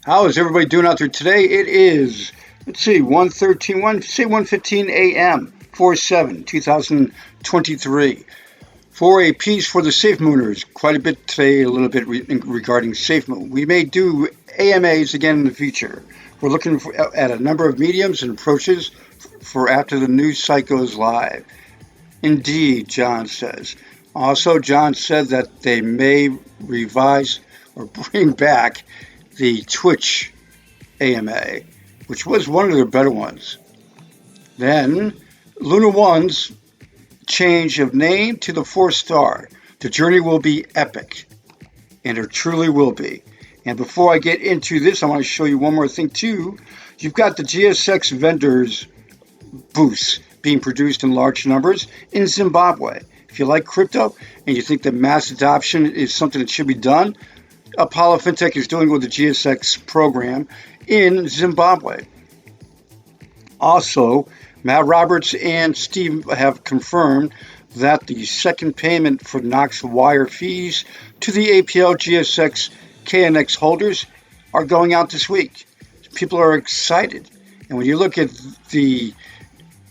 How is everybody doing out there today? It is, let's see, 1:15 a.m., 4/7/2023. For a piece for the SafeMooners, quite a bit today, a little bit regarding SafeMoon. We may do AMAs again in the future. We're looking at a number of mediums and approaches for after the news site goes live. Indeed, John says. Also, John said that they may revise or bring back the Twitch AMA, which was one of their better ones. Then, Lunaone's change of name to the Fourthstar. The journey will be epic, and it truly will be. And before I get into this, I want to show you one more thing too. You've got the GSX vendors booths being produced in large numbers in Zimbabwe. If you like crypto and you think that mass adoption is something that should be done, Apollo FinTech is doing with the GSX program in Zimbabwe. Also, Matt Roberts and Steve have confirmed that the second payment for Knoxwire fees to the APL GSX KNX holders are going out this week. People are excited. And when you look at the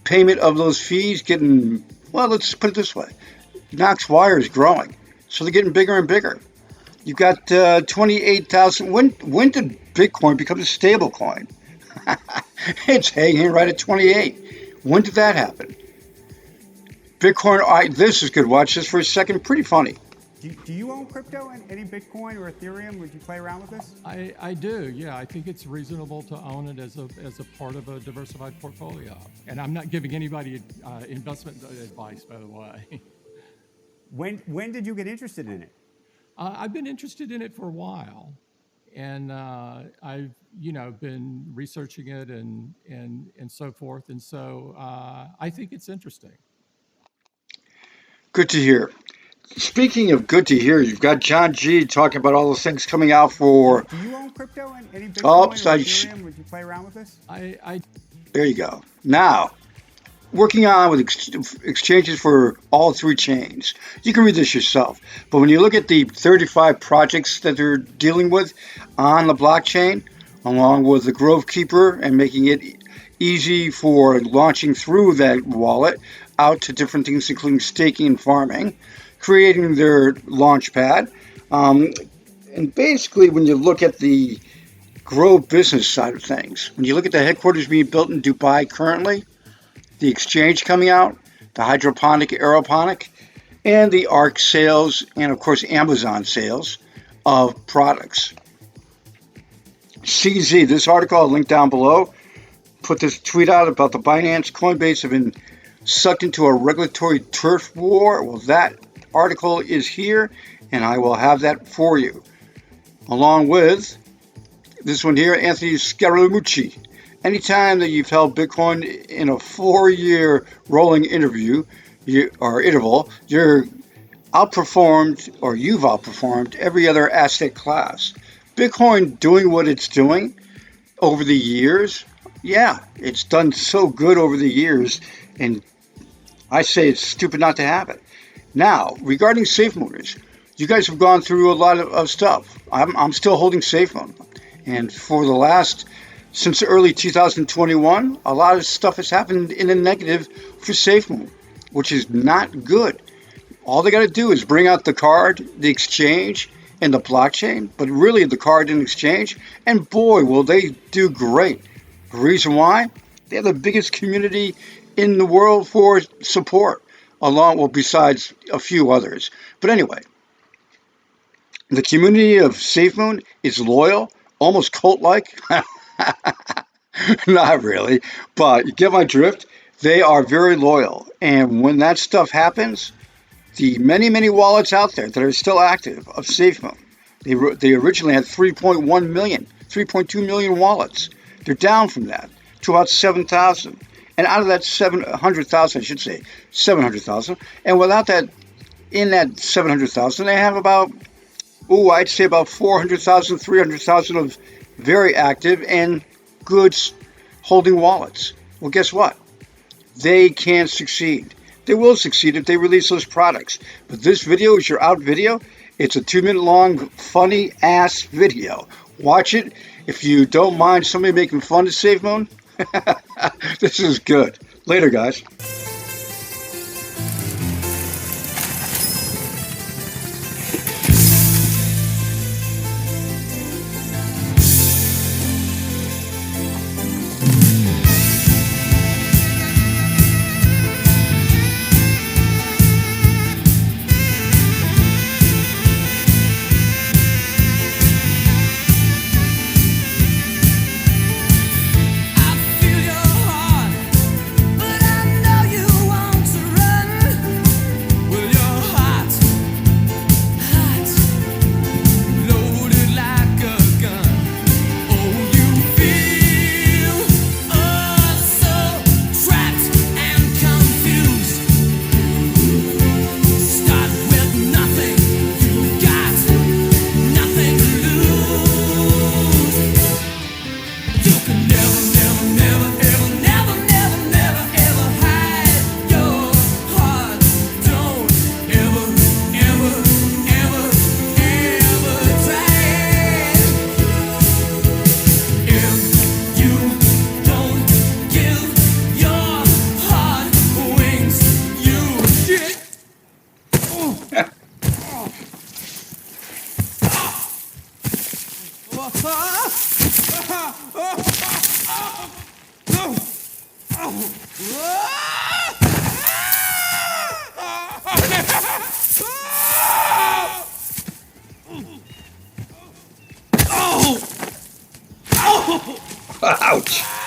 payment of those fees getting, well, let's put it this way. Knoxwire is growing, so they're getting bigger and bigger. You've got 28,000. When did Bitcoin become a stable coin? It's hanging right at 28. When did that happen? Bitcoin, this is good. Watch this for a second. Pretty funny. Do you own crypto and any Bitcoin or Ethereum? Would you play around with this? I do, yeah. I think it's reasonable to own it as a part of a diversified portfolio. And I'm not giving anybody investment advice, by the way. When did you get interested in it? I've been interested in it for a while, and I've been researching it and so forth, and so I think it's interesting. Good to hear. Speaking of good to hear, you've got John G talking about all those things coming out for. Do you own crypto and any Bitcoin or Ethereum? Would you play around with this? There you go. Now, working on with exchanges for all three chains. You can read this yourself. But when you look at the 35 projects that they're dealing with on the blockchain, along with the Grove Keeper and making it easy for launching through that wallet out to different things, including staking and farming, creating their launch pad. And basically, when you look at the Grove business side of things, when you look at the headquarters being built in Dubai currently, the exchange coming out, the hydroponic, aeroponic, and the ARC sales, and of course Amazon sales of products. CZ, this article I'll link down below, put this tweet out about the Binance Coinbase have been sucked into a regulatory turf war. Well, that article is here, and I will have that for you. Along with this one here, Anthony Scaramucci. Anytime that you've held Bitcoin in a 4-year rolling interval, you've outperformed every other asset class. Bitcoin doing what it's doing over the years, yeah, it's done so good over the years, and I say it's stupid not to have it. Now, regarding SafeMooners, you guys have gone through a lot of stuff. I'm still holding SafeMoon, and for since early 2021, a lot of stuff has happened in a negative for SafeMoon, which is not good. All they got to do is bring out the card, the exchange, and the blockchain, but really the card and exchange, and boy, will they do great. The reason why? They have the biggest community in the world for support, besides a few others. But anyway, the community of SafeMoon is loyal, almost cult-like. Not really, but you get my drift. They are very loyal, and when that stuff happens, the many wallets out there that are still active of SafeMoon, they originally had 3.2 million wallets. They're down from that to about 7,000, and out of that 700,000, I should say 700,000, and without that, in that 700,000, they have I'd say about 400,000, 300,000 of very active and good holding wallets. Well, guess what? They can succeed. They will succeed if they release those products. But this video is your out video. It's a 2-minute long, funny ass video. Watch it If you don't mind somebody making fun of SafeMoon, this is good. Later, guys. Ouch!